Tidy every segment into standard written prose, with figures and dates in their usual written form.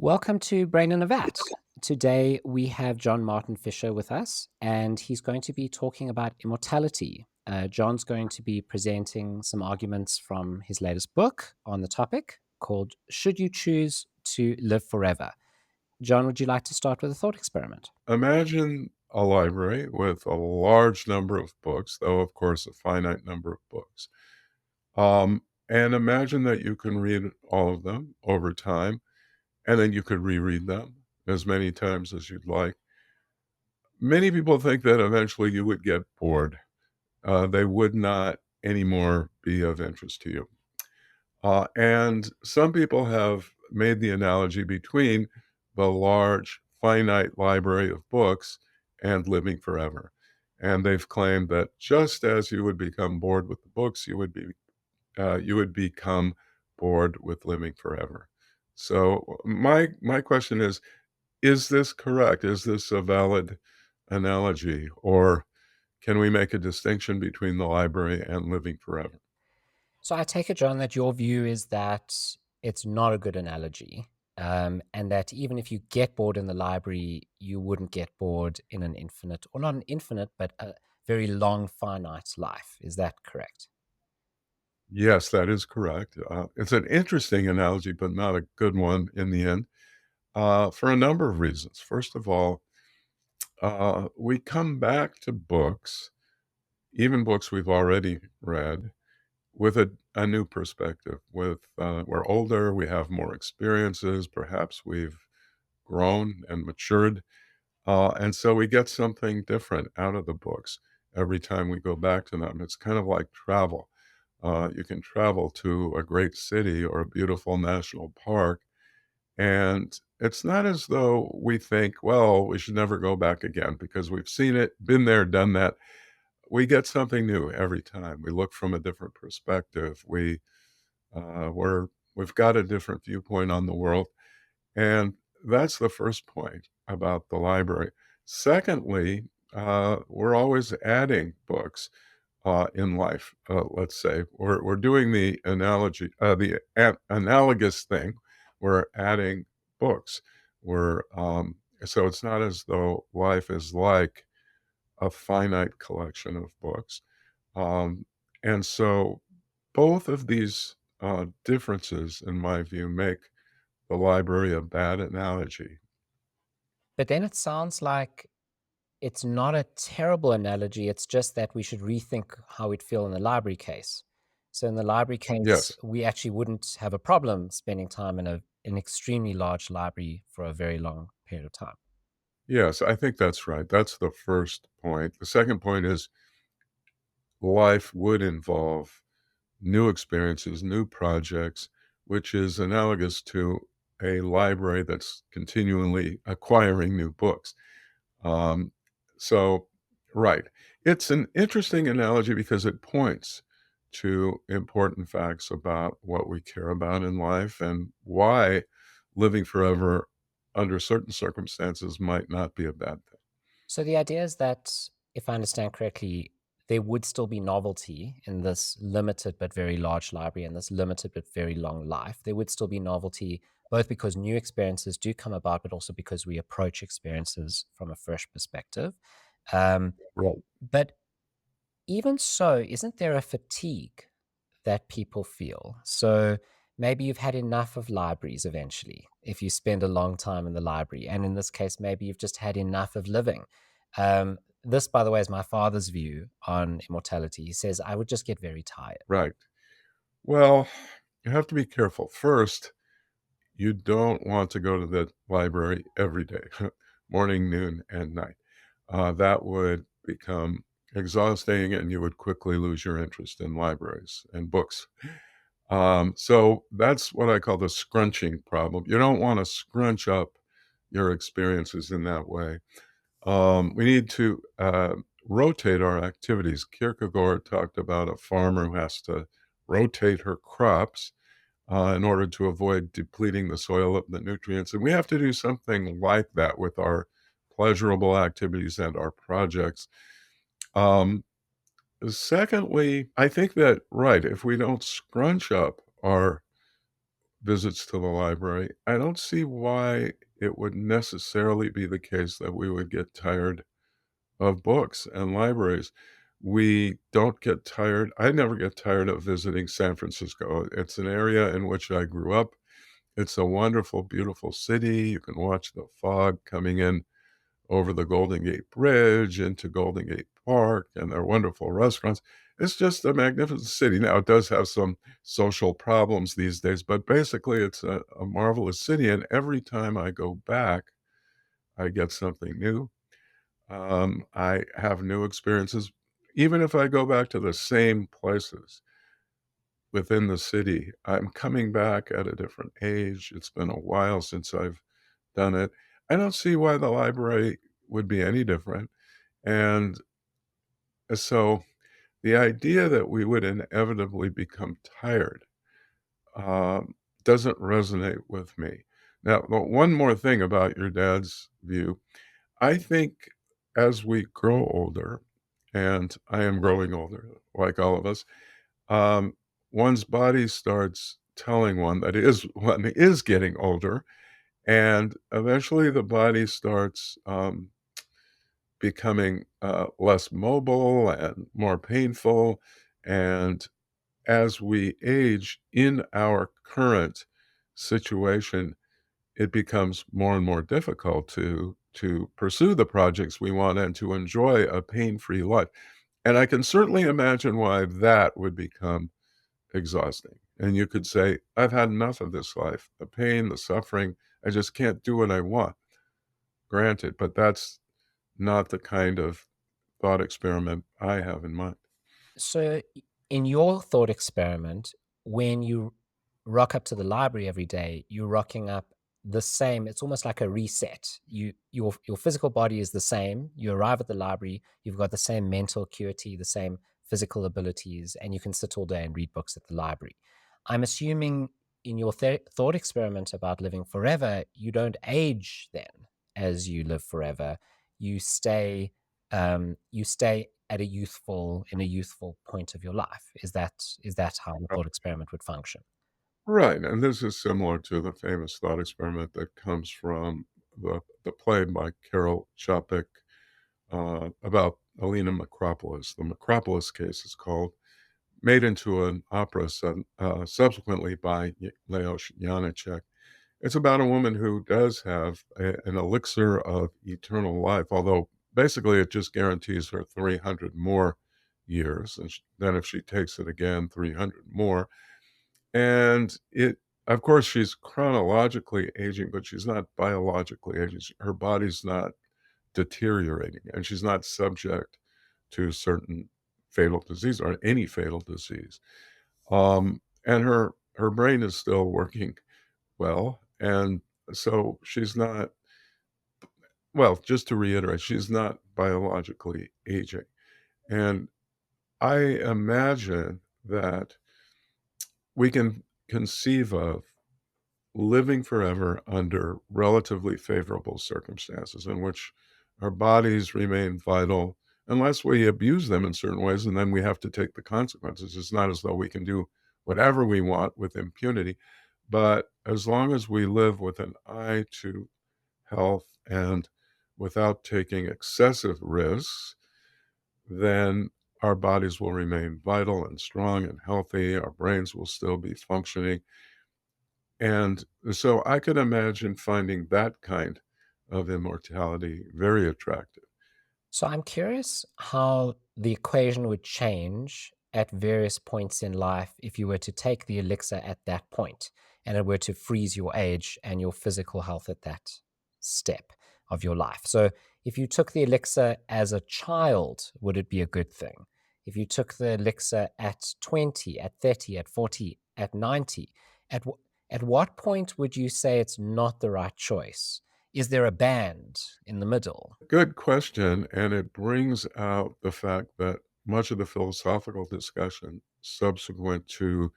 Welcome to Brain in a Vat. Today we have John Martin Fischer with us, and he's going to be talking about immortality. John's going to be presenting some arguments from his latest book on the topic called Should You Choose to Live Forever? John, would you like to start with a thought experiment? Imagine a library with a large number of books, though, of course, a finite number of books. And imagine that you can read all of them over time, and then you could reread them as many times as you'd like. Many people think that eventually you would get bored. They would not anymore be of interest to you. And some people have made the analogy between the large finite library of books and living forever. And they've claimed that just as you would become bored with the books, you would become bored with living forever. So my question is this correct? Is this a valid analogy, or can we make a distinction between the library and living forever? So I take it, John, that your view is that it's not a good analogy, and that even if you get bored in the library, you wouldn't get bored in an infinite, or not an infinite, but a very long, finite life. Is that correct? Yes, that is correct. It's an interesting analogy, but not a good one in the end, for a number of reasons. First of all, we come back to books, even books we've already read, with a new perspective. We're older, we have more experiences, perhaps we've grown and matured, and so we get something different out of the books every time we go back to them. It's kind of like travel. You can travel to a great city or a beautiful national park, and it's not as though we think, well, we should never go back again because we've seen it, been there, done that. We get something new every time. We look from a different perspective. We've got a different viewpoint on the world, and that's the first point about the library. Secondly, we're always adding books in life. Let's say we're doing the analogous thing. We're adding books. So it's not as though life is like a finite collection of books. Um, and so both of these differences, in my view, make the library a bad analogy. But then it sounds like it's not a terrible analogy. It's just that we should rethink how we'd feel in the library case. So in the library case, Yes. we actually wouldn't have a problem spending time in an extremely large library for a very long period of time. Yes, I think that's right. That's the first point. The second point is life would involve new experiences, new projects, which is analogous to a library that's continually acquiring new books. Um, so, right. It's an interesting analogy because it points to important facts about what we care about in life and why living forever under certain circumstances might not be a bad thing. So the idea is that, if I understand correctly, there would still be novelty in this limited but very large library and this limited but very long life. There would still be novelty, both because new experiences do come about, but also because we approach experiences from a fresh perspective. Um, Right. but even so, isn't there a fatigue that people feel? So maybe you've had enough of libraries eventually, if you spend a long time in the library. And in this case, maybe you've just had enough of living. This, by the way, is my father's view on immortality. He says, I would just get very tired. Right. Well, you have to be careful. First, you don't want to go to the library every day, morning, noon, and night. That would become exhausting and you would quickly lose your interest in libraries and books. So that's what I call the scrunching problem. You don't want to scrunch up your experiences in that way. We need to rotate our activities. Kierkegaard talked about a farmer who has to rotate her crops in order to avoid depleting the soil of the nutrients. And we have to do something like that with our pleasurable activities and our projects. Um, Secondly, I think that, right, if we don't scrunch up our visits to the library, I don't see why it would necessarily be the case that we would get tired of books and libraries. We don't get tired I never get tired of visiting San Francisco. It's an area in which I grew up. It's a wonderful, beautiful city. You can watch the fog coming in over the Golden Gate Bridge into Golden Gate Park, and their wonderful restaurants. It's just a magnificent city. Now, it does have some social problems these days, but basically, it's a marvelous city, and every time I go back, I get something new. I have new experiences. Even if I go back to the same places within the city, I'm coming back at a different age. It's been a while since I've done it. I don't see why the library would be any different. And so the idea that we would inevitably become tired um, doesn't resonate with me. Now, one more thing about your dad's view. I think as we grow older, and I am growing older, like all of us, um, one's body starts telling one that one is getting older, and eventually the body starts becoming less mobile and more painful. And as we age in our current situation, it becomes more and more difficult to pursue the projects we want and to enjoy a pain-free life. And I can certainly imagine why that would become exhausting. And you could say, I've had enough of this life, the pain, the suffering. I just can't do what I want. Granted, but that's not the kind of thought experiment I have in mind. So, in your thought experiment, when you rock up to the library every day, you're rocking up the same. It's almost like a reset. Your physical body is the same. You arrive at the library, you've got the same mental acuity, the same physical abilities, and you can sit all day and read books at the library. I'm assuming in your thought experiment about living forever, you don't age then as you live forever. You stay you stay at a youthful point of your life. Is that how the thought experiment would function? Right, and this is similar to the famous thought experiment that comes from the play by Carol Chapek about Alina Macropolis. The Macropolis case is called, made into an opera subsequently by Leos Janicek. It's about a woman who does have an elixir of eternal life, although basically it just guarantees her 300 more years. And then if she takes it again, 300 more. And of course, she's chronologically aging, but she's not biologically aging. Her body's not deteriorating, and she's not subject to certain fatal disease or any fatal disease. And her brain is still working well, and so she's not well, just to reiterate, she's not biologically aging. And I imagine that we can conceive of living forever under relatively favorable circumstances in which our bodies remain vital unless we abuse them in certain ways, and then we have to take the consequences. It's not as though we can do whatever we want with impunity, but as long as we live with an eye to health and without taking excessive risks, then our bodies will remain vital and strong and healthy. Our brains will still be functioning, and so I could imagine finding that kind of immortality very attractive. So I'm curious how the equation would change at various points in life if you were to take the elixir at that point and it were to freeze your age and your physical health at that step of your life. So if you took the elixir as a child, would it be a good thing? If you took the elixir at 20, at 30, at 40, at 90, at what point would you say it's not the right choice? Is there a band in the middle? Good question, and it brings out the fact that much of the philosophical discussion subsequent to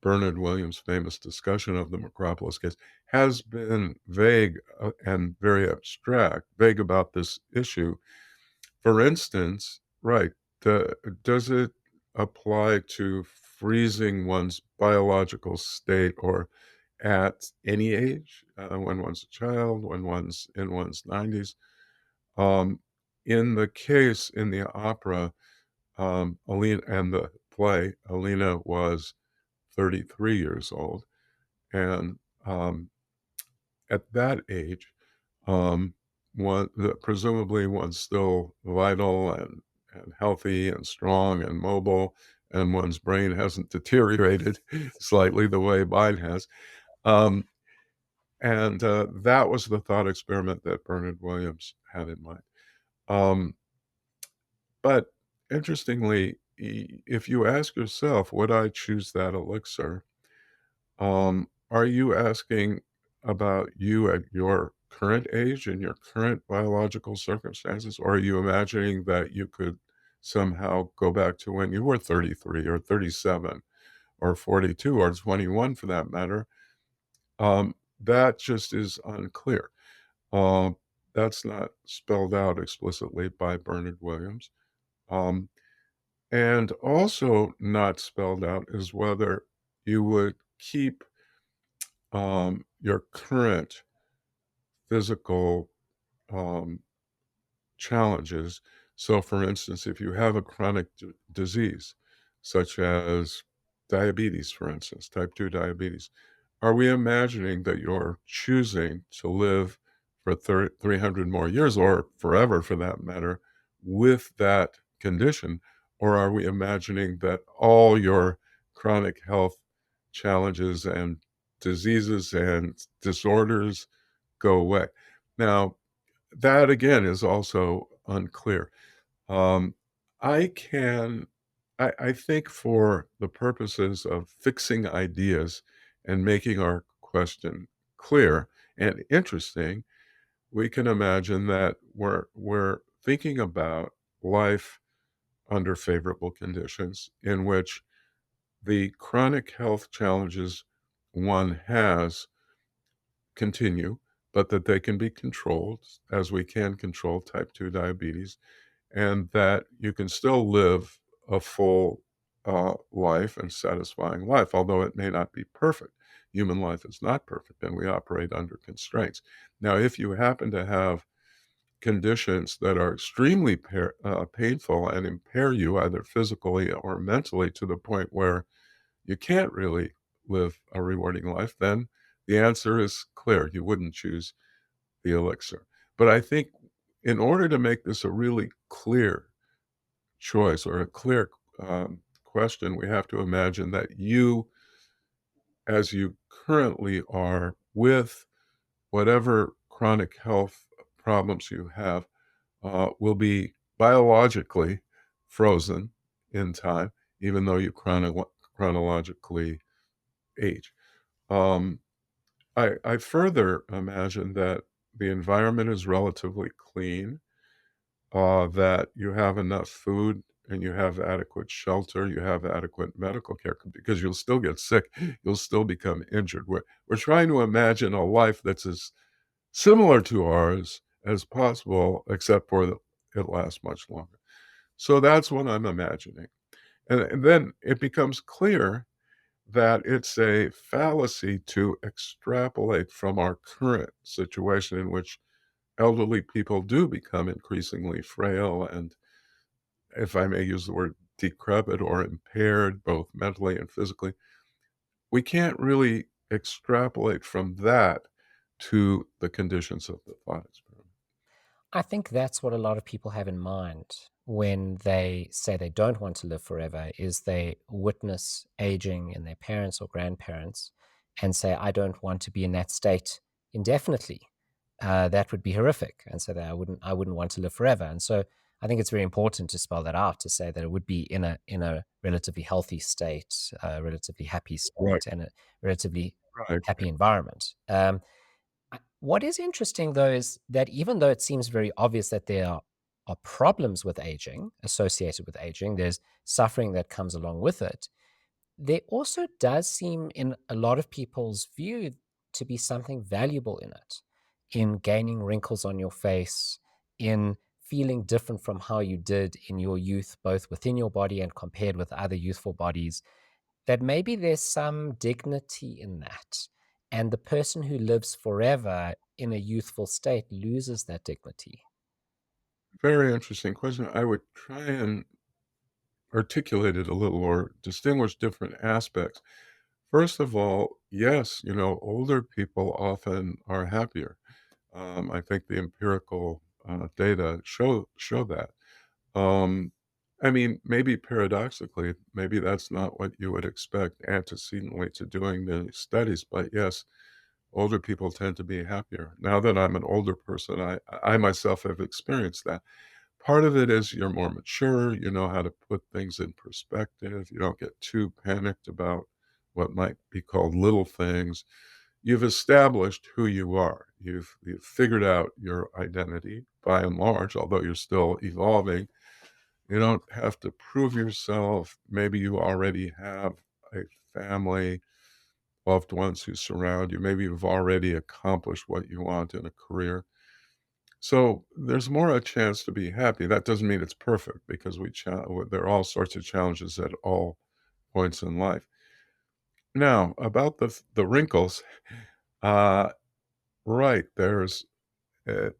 Bernard Williams' famous discussion of the Macropolis case has been vague and very abstract, vague about this issue. For instance, right, does it apply to freezing one's biological state or at any age, when one's a child, when one's in one's 90s. Um, in the case in the opera, Alina and the play, Alina was 33 years old, and, at that age, um, presumably one's still vital and healthy and strong and mobile, and one's brain hasn't deteriorated slightly the way mine has. Um, and that was the thought experiment that Bernard Williams had in mind. Um, but interestingly, if you ask yourself, would I choose that elixir? Are you asking about you at your current age and your current biological circumstances, or are you imagining that you could somehow go back to when you were 33 or 37 or 42 or 21 for that matter? That just is unclear. Um, that's not spelled out explicitly by Bernard Williams. Um, and also not spelled out is whether you would keep your current physical um, challenges. So, for instance, if you have a chronic disease, such as diabetes, for instance, type 2 diabetes, are we imagining that you're choosing to live for 300 more years or forever for that matter with that condition? Or are we imagining that all your chronic health challenges and diseases and disorders go away? Now, that again is also unclear. Um, I can I think for the purposes of fixing ideas and making our question clear and interesting, we can imagine that we're thinking about life under favorable conditions in which the chronic health challenges one has continue, but that they can be controlled as we can control type 2 diabetes, and that you can still live a full life and satisfying life, although it may not be perfect. Human life is not perfect, and we operate under constraints. Now, if you happen to have conditions that are extremely painful and impair you either physically or mentally to the point where you can't really live a rewarding life, then the answer is clear. You wouldn't choose the elixir. But I think in order to make this a really clear choice or a clear question, we have to imagine that you, as you currently are, with whatever chronic health problems you have, will be biologically frozen in time, even though you chronologically age. Um, I further imagine that the environment is relatively clean, that you have enough food and you have adequate shelter, you have adequate medical care because you'll still get sick, you'll still become injured. We're trying to imagine a life that's as similar to ours as possible, except for it lasts much longer. So that's what I'm imagining. And then it becomes clear that it's a fallacy to extrapolate from our current situation in which elderly people do become increasingly frail and, if I may use the word, decrepit or impaired, both mentally and physically. We can't really extrapolate from that to the conditions of the thought experiment. I think that's what a lot of people have in mind when they say they don't want to live forever is they witness aging in their parents or grandparents and say, I don't want to be in that state indefinitely. That would be horrific. And so that I wouldn't want to live forever. And so I think it's very important to spell that out to say that it would be in a relatively healthy state, a relatively happy Right, state, and a relatively right, happy environment. What is interesting, though, is that even though it seems very obvious that there are problems with aging, associated with aging, there's suffering that comes along with it, there also does seem, in a lot of people's view, to be something valuable in it, in gaining wrinkles on your face, in feeling different from how you did in your youth, both within your body and compared with other youthful bodies, that maybe there's some dignity in that. And the person who lives forever in a youthful state loses that dignity. Very interesting question. I would try and articulate it a little or distinguish different aspects. First of all, yes, older people often are happier. I think the empirical data show that. Um, I mean, maybe paradoxically, maybe that's not what you would expect antecedently to doing the studies, but yes, older people tend to be happier. Now that I'm an older person, I myself have experienced that. Part of it is you're more mature, you know how to put things in perspective, you don't get too panicked about what might be called little things. You've established who you are. You've figured out your identity by and large, although you're still evolving. You don't have to prove yourself. Maybe you already have a family, loved ones who surround you. Maybe you've already accomplished what you want in a career. So there's more a chance to be happy. That doesn't mean it's perfect because there are all sorts of challenges at all points in life. Now, about the wrinkles, uh, right? Uh,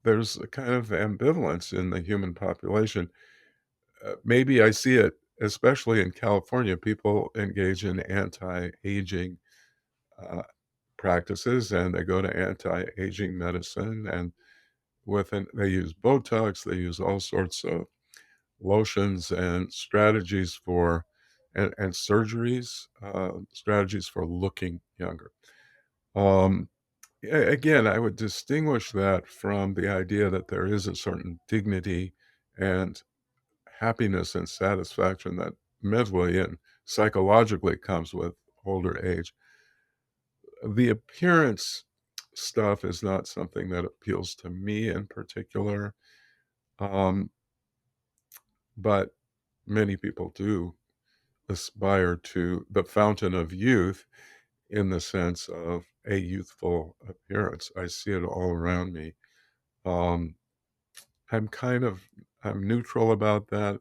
there's a kind of ambivalence in the human population. Maybe I see it, especially in California. People engage in anti-aging uh, practices, and they go to anti-aging medicine, and they use Botox, they use all sorts of lotions and strategies and surgeries, strategies for looking younger. Um, again, I would distinguish that from the idea that there is a certain dignity and happiness and satisfaction that mentally and psychologically comes with older age. The appearance stuff is not something that appeals to me in particular, um, but many people do aspire to the fountain of youth in the sense of a youthful appearance. I see it all around me. Um, I'm kind of I'm neutral about that,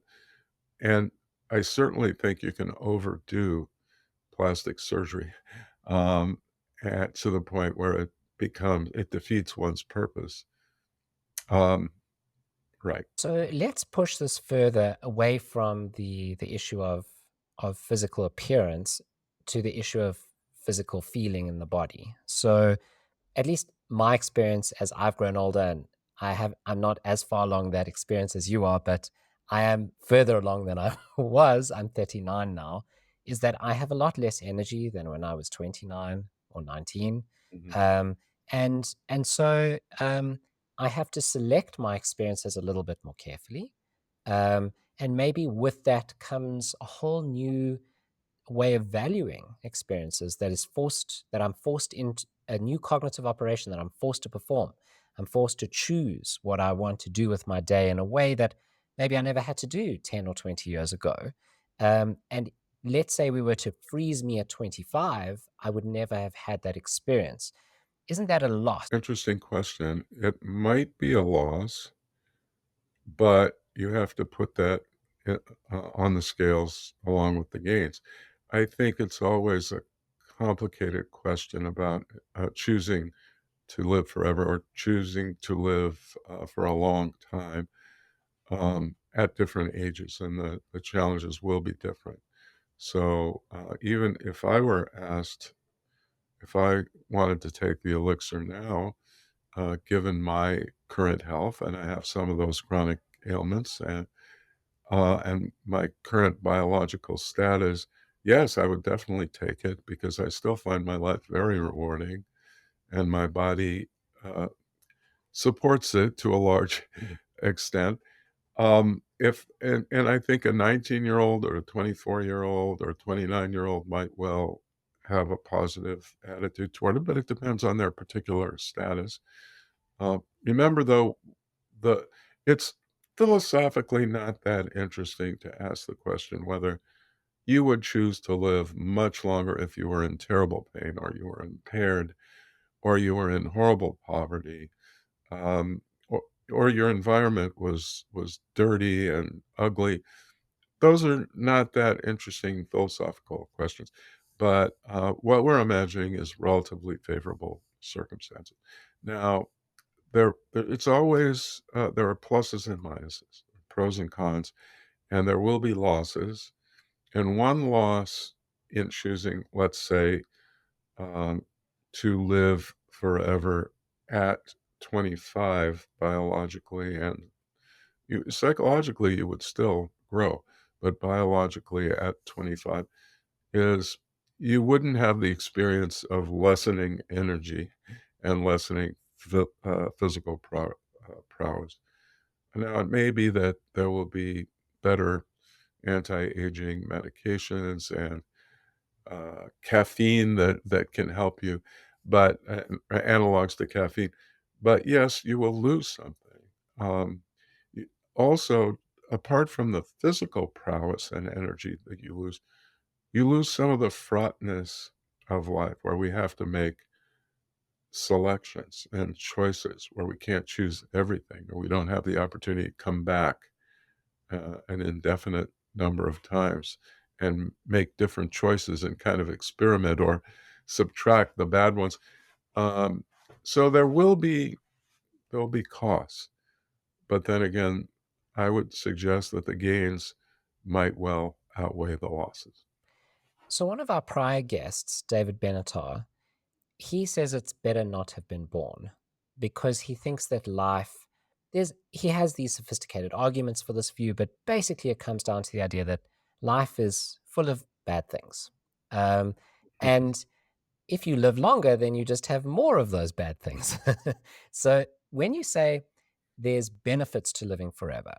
and I certainly think you can overdo plastic surgery, um, to the point where it defeats one's purpose. Um, right. So let's push this further away from the issue of physical appearance to the issue of physical feeling in the body. So at least my experience as I've grown older, and I'm not as far along that experience as you are, but I am further along than I was. I'm 39 now, is that I have a lot less energy than when I was 29 or 19. Mhm. Um, and so I have to select my experiences a little bit more carefully. And maybe with that comes a whole new way of valuing experiences that I'm forced into a new cognitive operation that I'm forced to perform. I'm forced to choose what I want to do with my day in a way that maybe I never had to do 10 or 20 years ago. And let's say we were to freeze me at 25, I would never have had that experience. Isn't that a loss? Interesting question. It might be a loss, but you have to put that on the scales along with the gains. I think it's always a complicated question about choosing to live forever or choosing to live for a long time at different ages, and the challenges will be different. So even if I were asked if I wanted to take the elixir now, given my current health, and I have some of those chronic ailments, and my current biological status, yes, I would definitely take it because I still find my life very rewarding, and my body supports it to a large extent. If and I think a 19-year-old or a 24-year-old or a 29-year-old might well have a positive attitude toward it, but it depends on their particular status. Remember though, the it's philosophically not that interesting to ask the question whether you would choose to live much longer if you were in terrible pain or you were impaired or you were in horrible poverty, um, or or your environment was dirty and ugly. Those are not that interesting philosophical questions. but what we're imagining is relatively favorable circumstances. Now, it's always there are pluses and minuses, pros and cons, and there will be losses. And one loss in choosing, let's say, um, to live forever at 25 biologically and psychologically, you would still grow, but biologically at 25 is you wouldn't have the experience of lessening energy and lessening physical prowess. Now, it may be that there will be better anti-aging medications and caffeine that can help you, but analogs to caffeine. But yes, you will lose something. Um, also, apart from the physical prowess and energy that you lose some of the fraughtness of life where we have to make selections and choices where we can't choose everything or we don't have the opportunity to come back an indefinite number of times and make different choices and kind of experiment or subtract the bad ones. Um, so there'll be costs, but then again, I would suggest that the gains might well outweigh the losses. So, one of our prior guests, David Benatar, he says it's better not to have been born because he thinks that life he has these sophisticated arguments for this view, but basically it comes down to the idea that life is full of bad things. Um, and if you live longer, then you just have more of those bad things. So when you say there's benefits to living forever,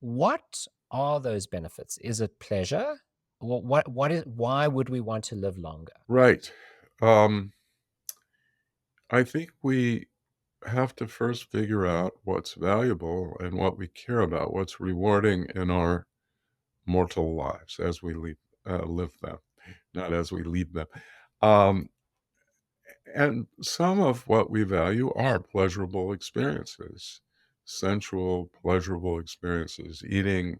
what are those benefits? Is it pleasure? What is why would we want to live longer? Right. Um, I think we have to first figure out what's valuable and what we care about, what's rewarding in our mortal lives as we live them, not as we lead them. Um, and some of what we value are pleasurable experiences, sensual, pleasurable experiences, eating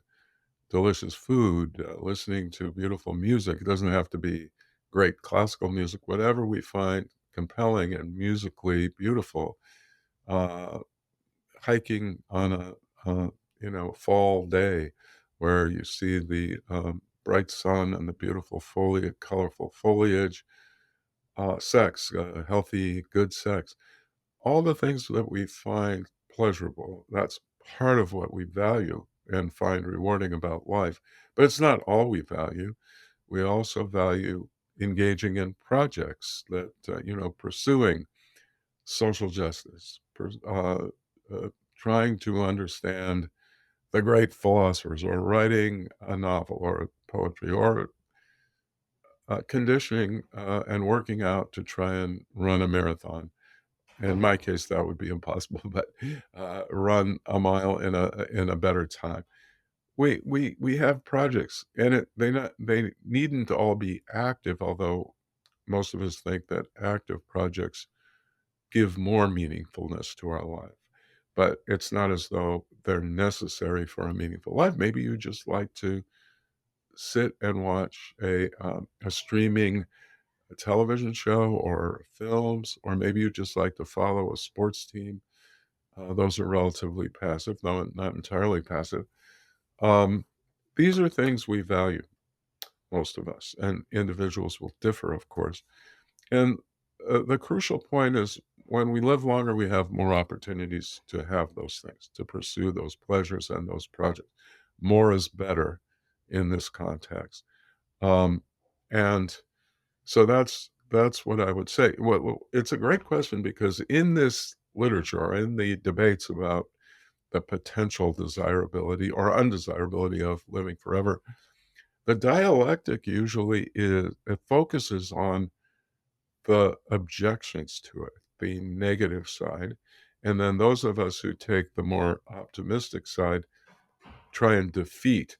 delicious food, listening to beautiful music. It doesn't have to be great classical music, whatever we find compelling and musically beautiful. Uh, Hiking on a fall day where you see the bright sun and the beautiful foliage, colorful foliage, sex, healthy, good sex, all the things that we find pleasurable. That's part of what we value and find rewarding about life. But it's not all we value. We also value engaging in projects that, pursuing social justice, trying to understand the great philosophers, or writing a novel or poetry, or conditioning and working out to try and run a marathon. In my case, that would be impossible, but run a mile in a better time. We have projects, and they needn't all be active, although most of us think that active projects give more meaningfulness to our life. But it's not as though they're necessary for a meaningful life. Maybe you just like to sit and watch a streaming television show or films, or maybe you just like to follow a sports team. Those are relatively passive, though not entirely passive. Um, these are things we value, most of us, and individuals will differ, of course. And the crucial point is when we live longer, we have more opportunities to have those things, to pursue those pleasures and those projects. More is better in this context. Um, and so that's what I would say. It's a great question because in this literature, in the debates about the potential desirability or undesirability of living forever, the dialectic usually it focuses on the objections to it, the negative side. And then those of us who take the more optimistic side try and defeat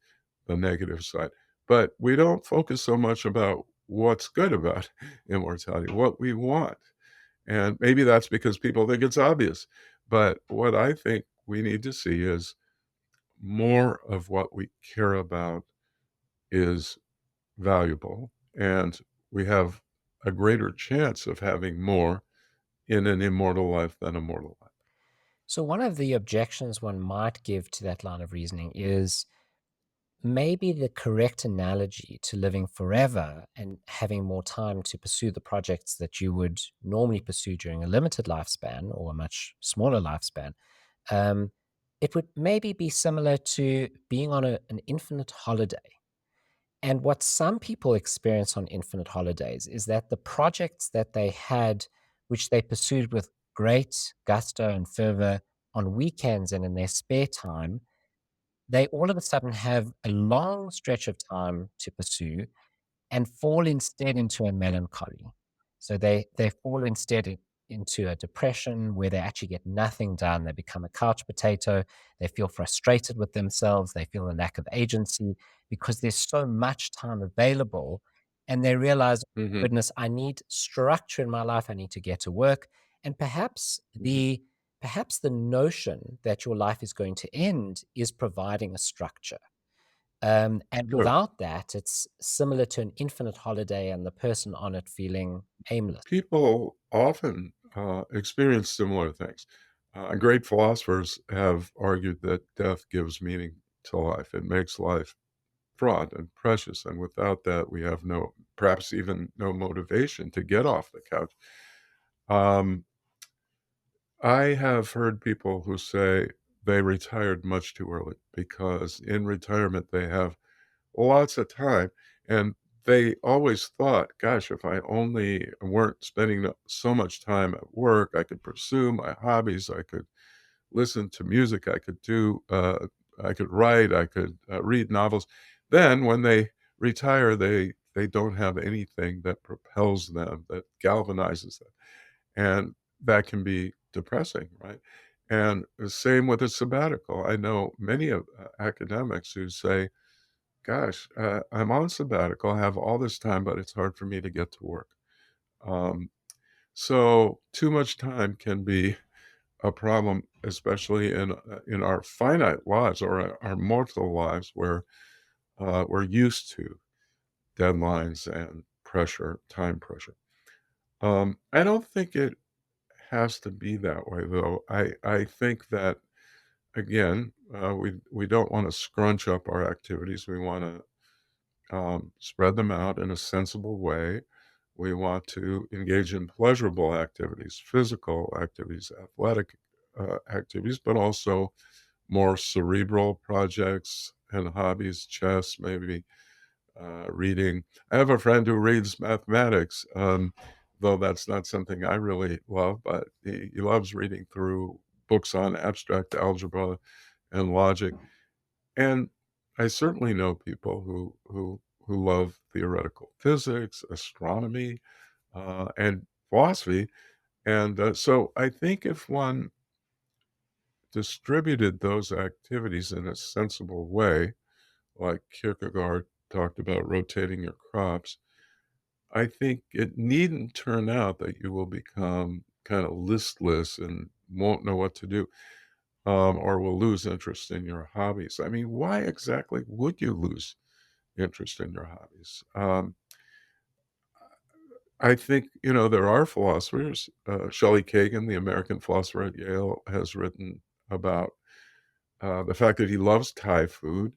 the negative side. But we don't focus so much about what's good about immortality, what we want. And maybe that's because people think it's obvious. But what I think we need to see is more of what we care about is valuable. And we have a greater chance of having more in an immortal life than a mortal life. So, one of the objections one might give to that line of reasoning is maybe the correct analogy to living forever and having more time to pursue the projects that you would normally pursue during a limited lifespan or a much smaller lifespan. Um, it would maybe be similar to being on an infinite holiday. And what some people experience on infinite holidays is that the projects that they had, which they pursued with great gusto and fervor on weekends and in their spare time, they all of a sudden have a long stretch of time to pursue and fall instead into a melancholy. So they fall instead into a depression where they actually get nothing done. They become a couch potato. They feel frustrated with themselves. They feel a lack of agency because there's so much time available, and they realize, Mhm, goodness, I need structure in my life. I need to get to work, and mhm. perhaps the notion that your life is going to end is providing a structure. And Sure. without that, it's similar to an infinite holiday and the person on it feeling aimless. People often, experience similar things. Great philosophers have argued that death gives meaning to life. It makes life fraught and precious, and without that, we have no perhaps even no motivation to get off the couch. Um, I have heard people who say they retired much too early because in retirement, they have lots of time, and they always thought, "Gosh, if I only weren't spending so much time at work, I could pursue my hobbies, I could listen to music, I could write, I could, read novels." Then when they retire, they don't have anything that propels them, that galvanizes them, and that can be depressing, right? And the same with a sabbatical. I know many of, academics who say, "Gosh, I'm on sabbatical, I have all this time, but it's hard for me to get to work." Um, so too much time can be a problem, especially in our finite lives or our mortal lives where, we're used to deadlines and pressure, time pressure. I don't think it has to be that way, though. I think that, again, we don't wanna scrunch up our activities, we wanna spread them out in a sensible way. We want to engage in pleasurable activities, physical activities, athletic activities, but also more cerebral projects and hobbies, chess, maybe reading. I have a friend who reads mathematics, though that's not something I really love, but he loves reading through books on abstract algebra and logic. And I certainly know people who love theoretical physics, astronomy, and philosophy, and, so I think if one distributed those activities in a sensible way, like Kierkegaard talked about rotating your crops, I think it needn't turn out that you will become kinda listless and won't know what to do, or will lose interest in your hobbies. I mean, why exactly would you lose interest in your hobbies? I think, there are philosophers. Shelley Kagan, the American philosopher at Yale, has written about the fact that he loves Thai food,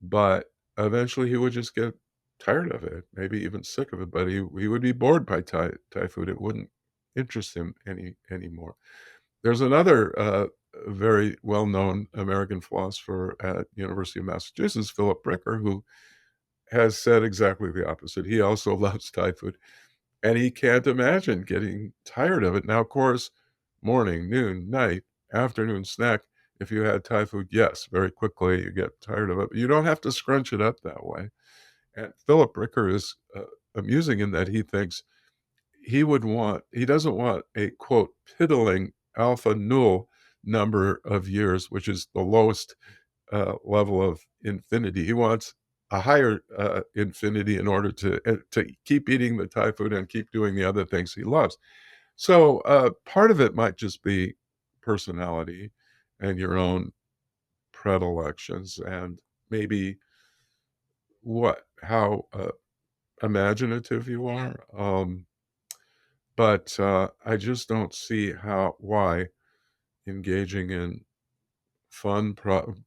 but eventually he would just get tired of it, maybe even sick of it. But he would be bored by Thai food. It wouldn't interest him anymore. There's another very well known American philosopher at University of Massachusetts, Philip Bricker, who has said exactly the opposite. He also loves Thai food, and he can't imagine getting tired of it. Now, of course, morning, noon, night, afternoon snack, if you had Thai food, yes, very quickly you get tired of it, but you don't have to scrunch it up that way. And Philip Ricker is, amusing in that he thinks he doesn't want a, quote, "piddling alpha null number of years," which is the lowest level of infinity. He wants a higher infinity in order to keep eating the Thai food and keep doing the other things he loves. So part of it might just be personality and your own predilections, and maybe what how imaginative you are, but, I just don't see how why engaging in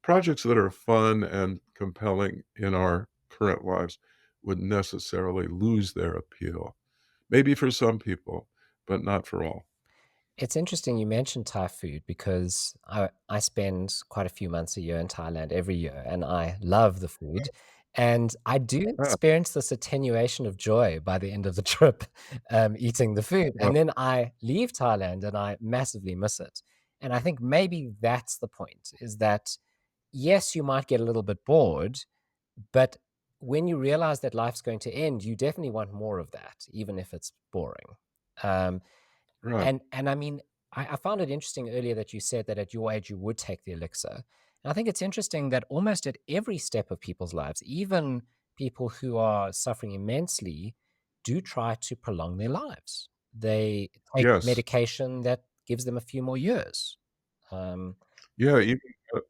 projects that are fun and compelling in our current lives would necessarily lose their appeal. Maybe for some people, but not for all. It's interesting you mentioned Thai food because I spend quite a few months a year in Thailand every year, and I love the food. And I do Ah, experience this attenuation of joy by the end of the trip, eating the food. well, And then I leave Thailand and I massively miss it. And I think maybe that's the point, is that yes, you might get a little bit bored, but when you realize that life's going to end, you definitely want more of that, even if it's boring. Um, right. and I mean, I found it interesting earlier that you said that at your age you would take the elixir. And I think it's interesting that almost at every step of people's lives, even people who are suffering immensely, do try to prolong their lives. They take Yes. medication that gives them a few more years. Um, Yeah, even,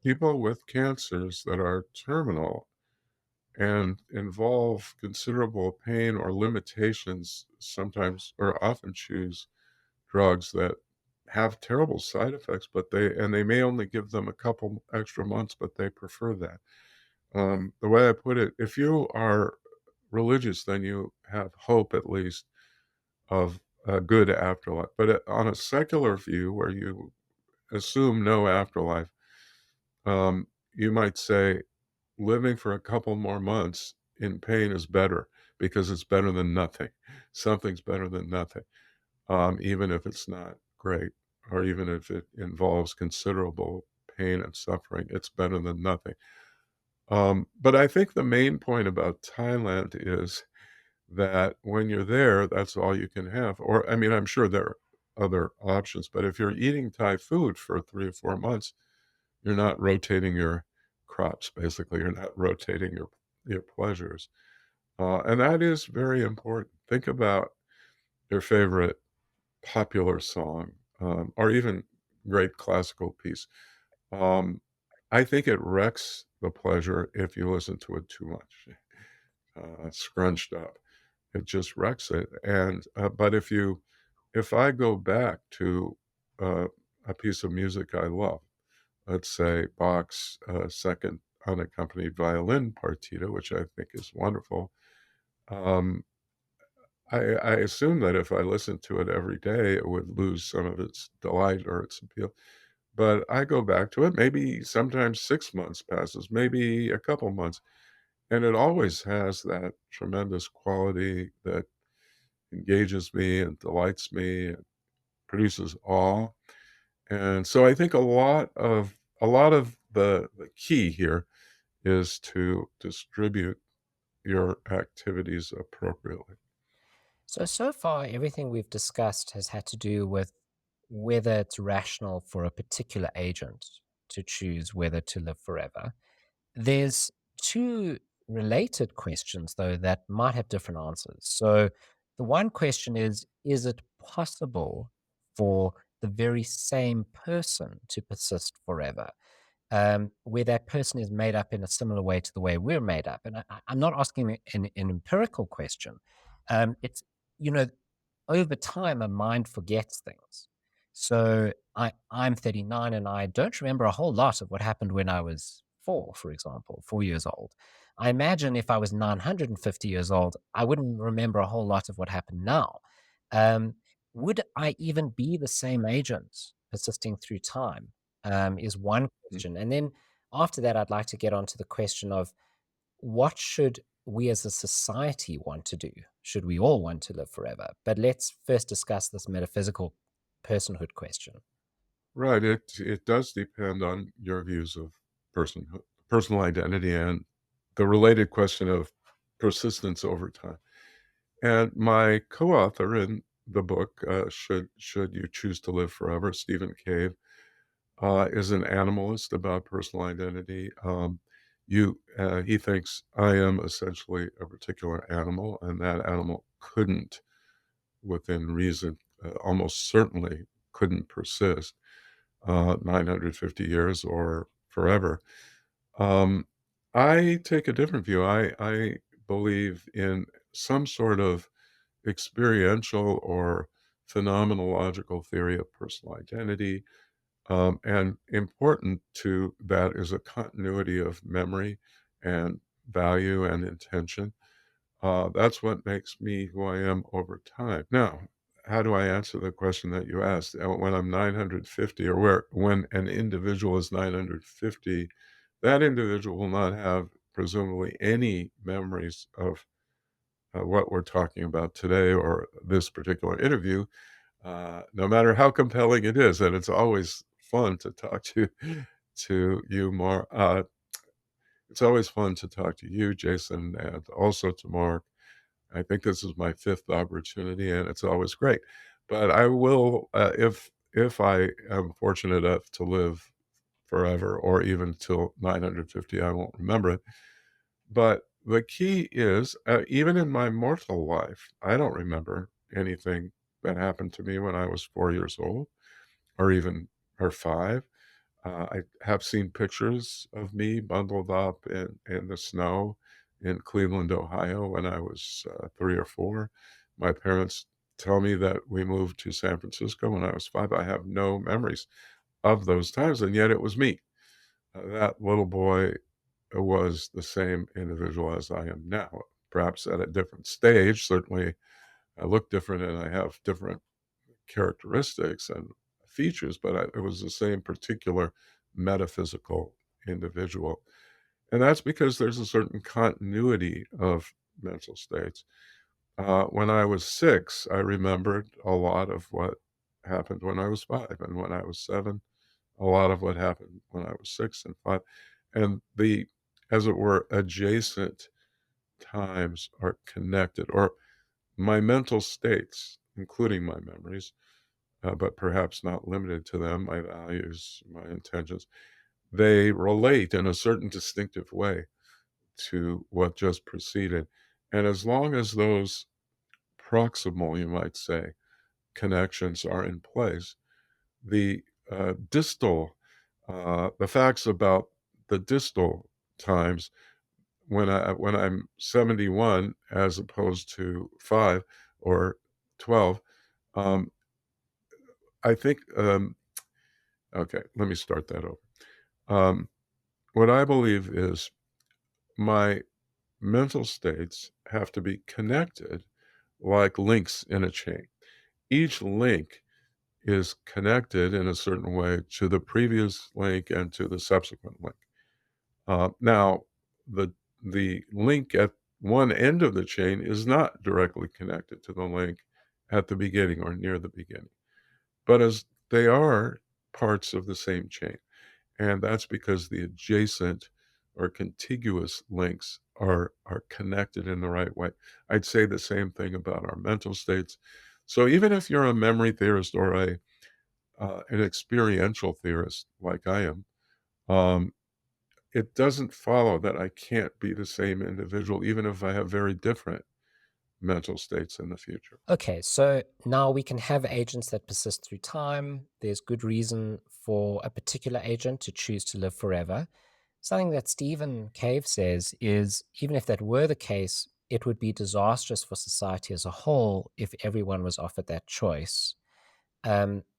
people with cancers that are terminal and involve considerable pain or limitations sometimes or often choose drugs that have terrible side effects, but they may only give them a couple extra months, but they prefer that. The way I put it, if you are religious, then you have hope at least of a good afterlife. But on a secular view, where you assume no afterlife, you might say living for a couple more months in pain is better because it's better than nothing. Something's better than nothing, even if it's not great, or even if it involves considerable pain and suffering. It's better than nothing. But I think the main point about Thailand is that when you're there, that's all you can have. Or, I mean, I'm sure there are other options, but if you're eating Thai food for 3 or 4 months, you're not rotating your crops. Basically, you're not rotating your pleasures, and that is very important. Think about your favorite popular song, or even great classical piece. Um, I think it wrecks the pleasure if you listen to it too much, scrunched up. It just wrecks it. And but if I go back to uh, a piece of music I love, let's say Bach's second unaccompanied violin partita, which I think is wonderful. Um, I assume that if I listened to it every day, it would lose some of its delight or its appeal. But I go back to it. Maybe sometimes 6 months passes, maybe a couple months, and it always has that tremendous quality that engages me and delights me and produces awe. And so I think a lot of the key here is to distribute your activities appropriately. so far, everything we've discussed has had to do with whether it's rational for a particular agent to choose whether to live forever. There's two related questions, though, that might have different answers. So, the one question is it possible for the very same person to persist forever? Where that person is made up in a similar way to the way we're made up. And I'm not asking an empirical question. It's, you know, over time, a mind forgets things. So I'm 39 and I don't remember a whole lot of what happened when I was four, for example, 4 years old. I imagine if I was 950 years old, I wouldn't remember a whole lot of what happened now. Um, would I even be the same agent persisting through time? Is one Mm. question. And then after that, I'd like to get onto the question of what should we as a society want to do? Should we all want to live forever? But let's first discuss this metaphysical personhood question. Right, it does depend on your views of personhood, personal identity, and the related question of persistence over time. And my co-author in the book, Should You Choose to Live Forever, Stephen Cave, is an animalist about personal identity. He thinks I am essentially a particular animal, and that animal couldn't, within reason, almost certainly couldn't persist 950 years or forever. Um, I take a different view. I believe in some sort of experiential or phenomenological theory of personal identity. And important to that is a continuity of memory and value and intention. That's what makes me who I am over time. Now, how do I answer the question that you asked? When I'm 950, or when an individual is 950, that individual will not have presumably any memories of what we're talking about today or this particular interview, no matter how compelling it is. And it's always fun to talk to you more. It's always fun to talk to you, Jason, and also to Mark. I think this is my fifth opportunity, and it's always great. But I will, if I am fortunate enough to live forever, or even till 950, I won't remember it. But the key is, even in my mortal life, I don't remember anything that happened to me when I was 4 years old, or even or five. I have seen pictures of me bundled up in the snow in Cleveland, Ohio, when I was 3 or 4. My parents tell me that we moved to San Francisco when I was 5. I have no memories of those times, and yet it was me. That little boy was the same individual as I am now, perhaps at a different stage. Certainly, I look different and I have different characteristics and features, but it was the same particular metaphysical individual. And that's because there's a certain continuity of mental states. When I was 6, I remembered a lot of what happened when I was 5, and when I was 7, a lot of what happened when I was 6 and 5. And the, as it were, adjacent times are connected, or my mental states, including my memories, but perhaps not limited to them, my values, my intentions, they relate in a certain distinctive way to what just preceded. And as long as those proximal, you might say, connections are in place, the distal, the facts about the distal times when I'm 71 as opposed to 5 or 12, um, I think. Okay, let me start that over. Um, what I believe is my mental states have to be connected like links in a chain. Each link is connected in a certain way to the previous link and to the subsequent link. Now, the the link at one end of the chain is not directly connected to the link at the beginning or near the beginning, but as they are parts of the same chain. And that's because the adjacent or contiguous links are connected in the right way. I'd say the same thing about our mental states. So even if you're a memory theorist or a an experiential theorist like I am, um, it doesn't follow that I can't be the same individual, even if I have very different mental states in the future. Okay, so now we can have agents that persist through time. There's good reason for a particular agent to choose to live forever. Something that Stephen Cave says is even if that were the case, it would be disastrous for society as a whole if everyone was offered that choice.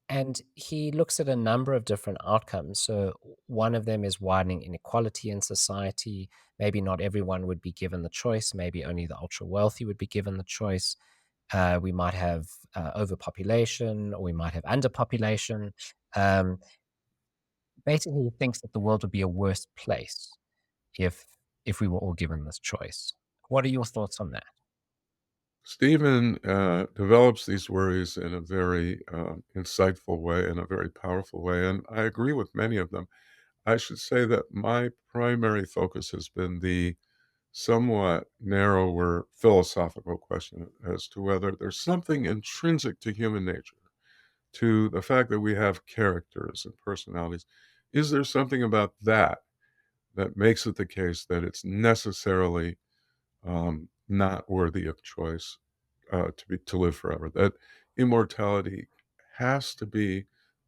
And he looks at a number of different outcomes. So, one of them is widening inequality in society. Maybe not everyone would be given the choice. Maybe only the ultra wealthy would be given the choice. We might have overpopulation, or we might have underpopulation. Um, Basically, he thinks that the world would be a worse place if if we were all given this choice. What are your thoughts on that? Stephen develops these worries in a very insightful way, in a very powerful way, and I agree with many of them. I should say that my primary focus has been the somewhat narrower philosophical question as to whether there's something intrinsic to human nature, to the fact that we have characters and personalities. Is there something about that that makes it the case that it's necessarily not worthy of choice to live forever? That immortality has to be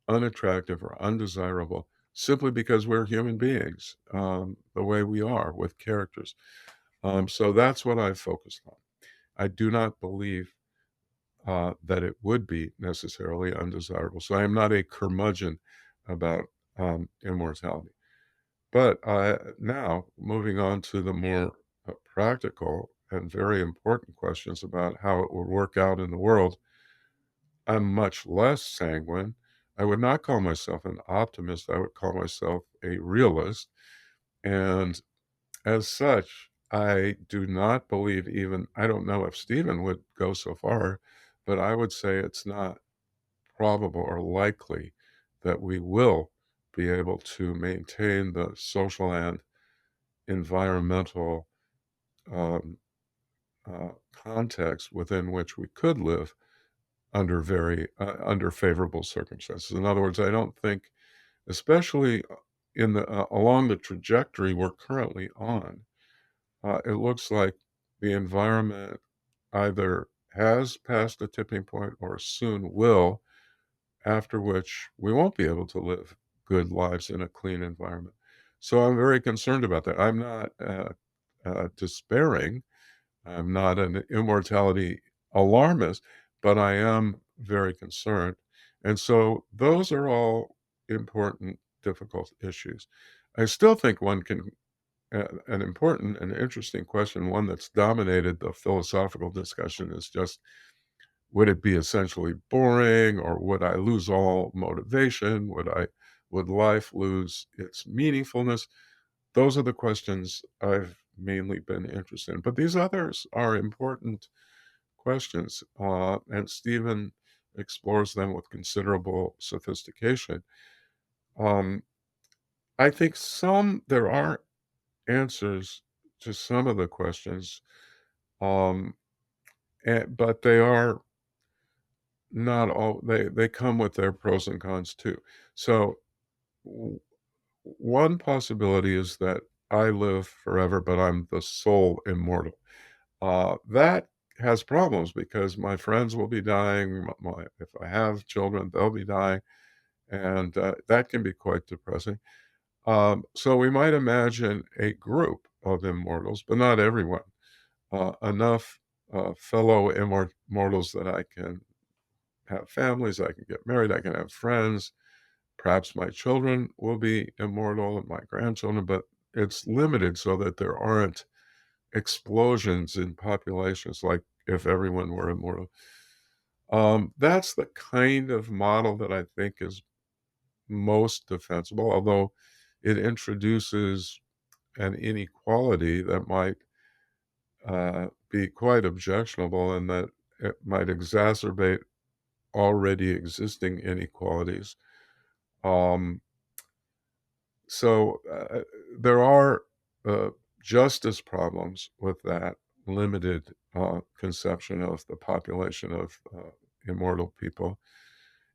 unattractive or undesirable simply because we're human beings, the way we are with characters. So that's what I've focused on. I do not believe that it would be necessarily undesirable. So I am not a curmudgeon about immortality. But now, moving on to the more practical and very important questions about how it would work out in the world, I'm much less sanguine. I would not call myself an optimist. I would call myself a realist. And as such, I do not believe even, I don't know if Stephen would go so far, but I would say it's not probable or likely that we will be able to maintain the social and environmental um, context within which we could live under very under favorable circumstances. In other words, I don't think, especially in the along the trajectory we're currently on, it looks like the environment either has passed the tipping point or soon will, after which we won't be able to live good lives in a clean environment. So I'm very concerned about that. I'm not despairing. I'm not an immortality alarmist, but I am very concerned. And so those are all important, difficult issues. I still think one can, an important and interesting question, one that's dominated the philosophical discussion, is just would it be essentially boring, or would I lose all motivation? Would life lose its meaningfulness? Those are the questions I've mainly been interested in. But these others are important questions, and Stephen explores them with considerable sophistication. Um, I think there are answers to some of the questions, um, but they are not all. They come with their pros and cons too. So w- one possibility is that I live forever, but I'm the sole immortal. That has problems because my friends will be dying. If I have children, they'll be dying, and that can be quite depressing. So we might imagine a group of immortals, but not everyone. Enough fellow immortals that I can have families, I can get married, I can have friends. Perhaps my children will be immortal and my grandchildren, but it's limited so that there aren't explosions in populations like if everyone were immortal. That's the kind of model that I think is most defensible, although it introduces an inequality that might be quite objectionable and that it might exacerbate already existing inequalities. Um, so there are uh, justice problems with that limited conception of the population of immortal people.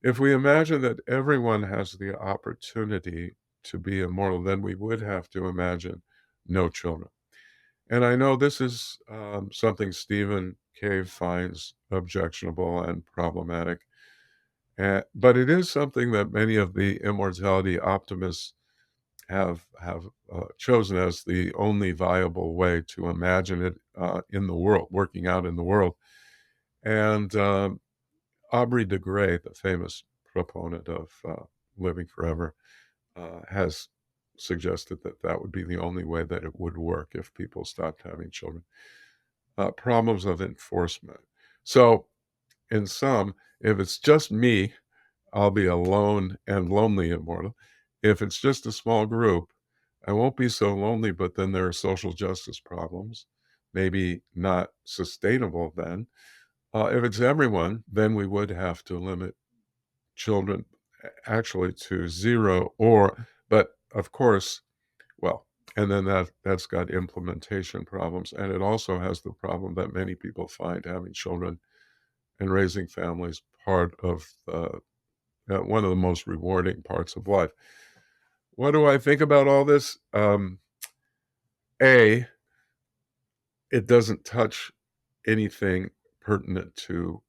If we imagine that everyone has the opportunity to be immortal, then we would have to imagine no children. And I know this is something Stephen Cave finds objectionable and problematic, but it is something that many of the immortality optimists have chosen as the only viable way to imagine it in the world, working out in the world. And Aubrey de Grey, the famous proponent of living forever, has suggested that that would be the only way that it would work if people stopped having children. Problems of enforcement. So, in sum, if it's just me, I'll be alone and lonely immortal. If it's just a small group, I won't be so lonely, but then there are social justice problems, maybe not sustainable then. If it's everyone, then we would have to limit children actually to zero but of course, well, and then that's got implementation problems. And it also has the problem that many people find having children and raising families part of one of the most rewarding parts of life. What do I think about all this? A, it doesn't touch anything pertinent to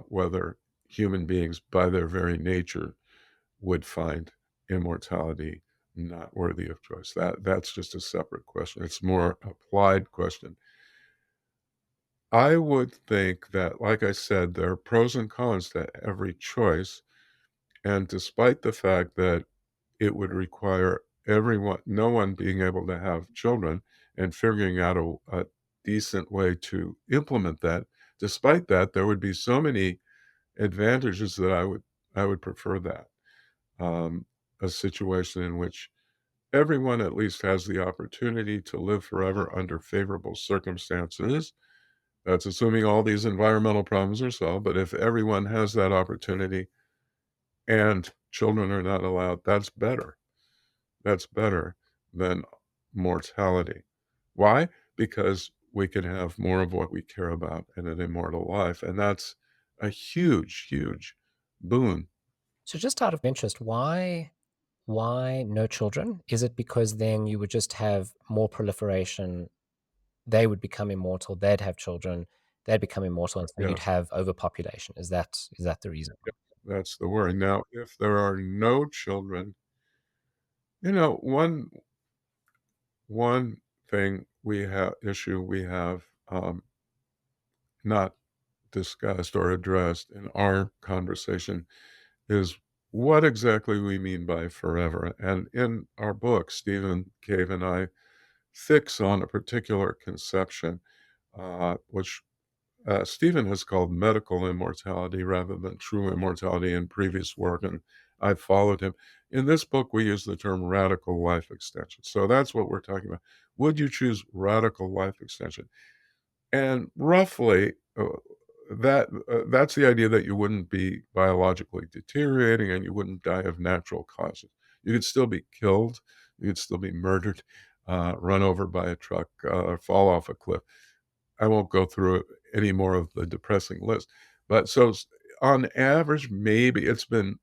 whether human beings, by their very nature, would find immortality not worthy of choice. That's just a separate question. It's more applied question. I would think that, like I said, there are pros and cons to every choice, and despite the fact that it would require no one being able to have children and figuring out a decent way to implement that, despite that, there would be so many advantages that I would prefer that. Um, a situation in which everyone at least has the opportunity to live forever under favorable circumstances. That's assuming all these environmental problems are solved, but if everyone has that opportunity and children are not allowed, that's better. That's better than mortality. Why? Because we can have more of what we care about in an immortal life, and that's a huge, huge boon. So just out of interest, why no children? Is it because then you would just have more proliferation, they would become immortal, they'd have children, they'd become immortal, and so you'd Yes, have overpopulation? Is that the reason? that's the worry. Now, if there are no children, one thing we have, not discussed or addressed in our conversation is what exactly we mean by forever. And in our book, Stephen Cave and I fix on a particular conception, which Stephen has called medical immortality rather than true immortality in previous work, and I've followed him. In this book, we use the term radical life extension. So that's what we're talking about. Would you choose radical life extension? And roughly, that's the idea that you wouldn't be biologically deteriorating and you wouldn't die of natural causes. You could still be killed, you could still be murdered, run over by a truck, fall off a cliff. I won't go through any more of the depressing list. But on average, maybe it's been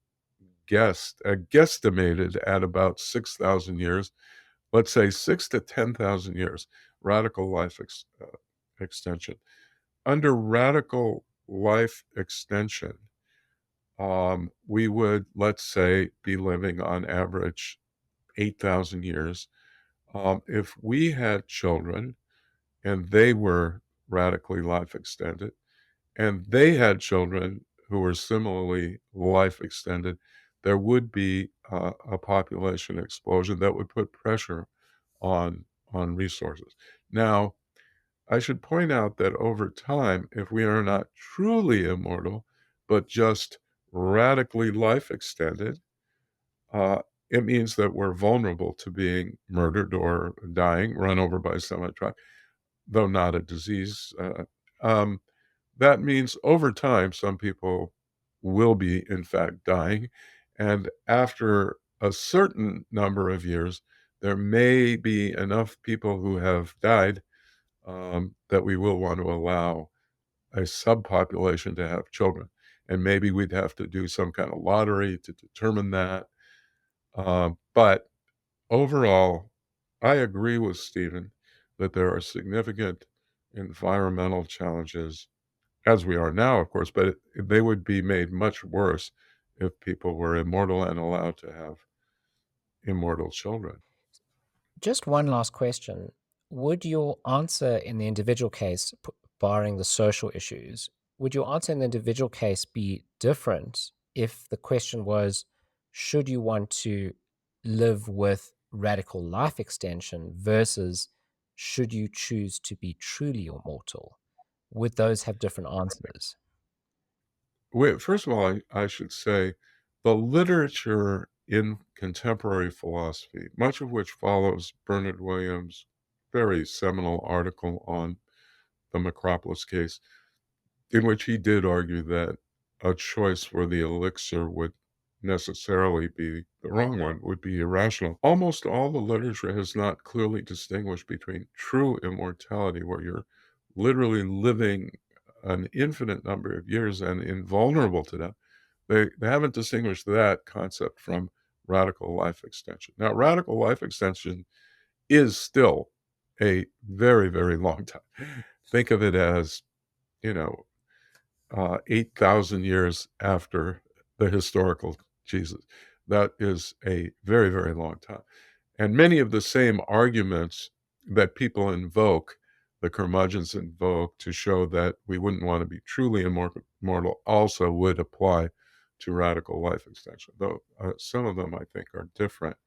guesstimated at about 6,000 years. Let's say 6 to 10,000 years, radical life extension. Under radical life extension, we would, let's say, be living on average 8,000 years. If we had children and they were radically life extended, and they had children who were similarly life extended, there would be a population explosion that would put pressure on resources. Now, I should point out that over time, if we are not truly immortal, but just radically life extended, uh, it means that we're vulnerable to being murdered or dying, run over by a semi truck, though not a disease. Um, that means over time, some people will be, in fact, dying. And after a certain number of years, there may be enough people who have died that we will want to allow a subpopulation to have children. And maybe we'd have to do some kind of lottery to determine that. But overall, I agree with Stephen that there are significant environmental challenges, as we are now, of course, but they would be made much worse if people were immortal and allowed to have immortal children. Just one last question. Would your answer in the individual case, barring the social issues, would your answer in the individual case be different if the question was, should you want to live with radical life extension versus should you choose to be truly immortal? Would those have different answers? Wait, first of all, I should say the literature in contemporary philosophy, much of which follows Bernard Williams' very seminal article on the Macropolis case, in which he did argue that a choice for the elixir would necessarily be the wrong one, would be irrational. Almost all the literature has not clearly distinguished between true immortality, where you're literally living an infinite number of years and invulnerable to death. They haven't distinguished that concept from radical life extension. Now, radical life extension is still a very, very long time. Think of it as, you know, 8,000 years after the historical Jesus. That is a very, very long time. And many of the same arguments that people invoke the curmudgeons invoke to show that we wouldn't want to be truly immortal also would apply to radical life extension, though some of them I think are different.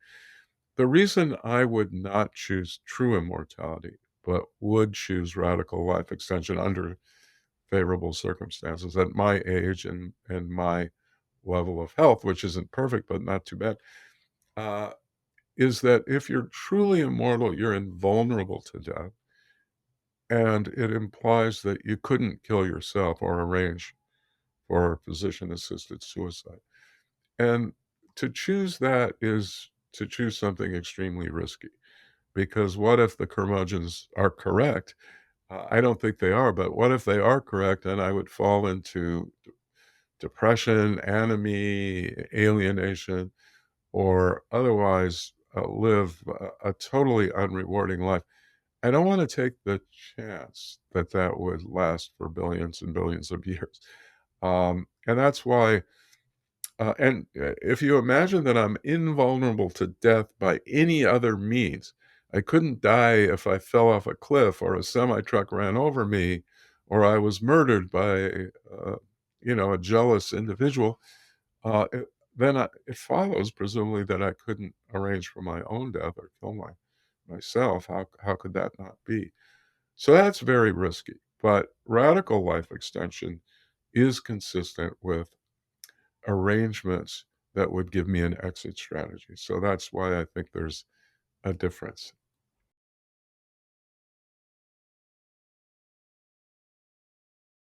The reason I would not choose true immortality, but would choose radical life extension under favorable circumstances at my age and my level of health, which isn't perfect, but not too bad, uh, is that if you're truly immortal, you're invulnerable to death. And it implies that you couldn't kill yourself or arrange for physician assisted suicide. And to choose that is to choose something extremely risky because what if the curmudgeons are correct? I don't think they are, but what if they are correct and I would fall into depression, anomie, alienation, or otherwise live a totally unrewarding life? I don't wanna take the chance that that would last for billions and billions of years. And that's why if you imagine that I'm invulnerable to death by any other means, I couldn't die if I fell off a cliff or a semi truck ran over me or I was murdered by, a jealous individual, then it follows presumably that I couldn't arrange for my own death or kill myself. How could that not be? So that's very risky, but radical life extension is consistent with arrangements that would give me an exit strategy. So that's why I think there's a difference.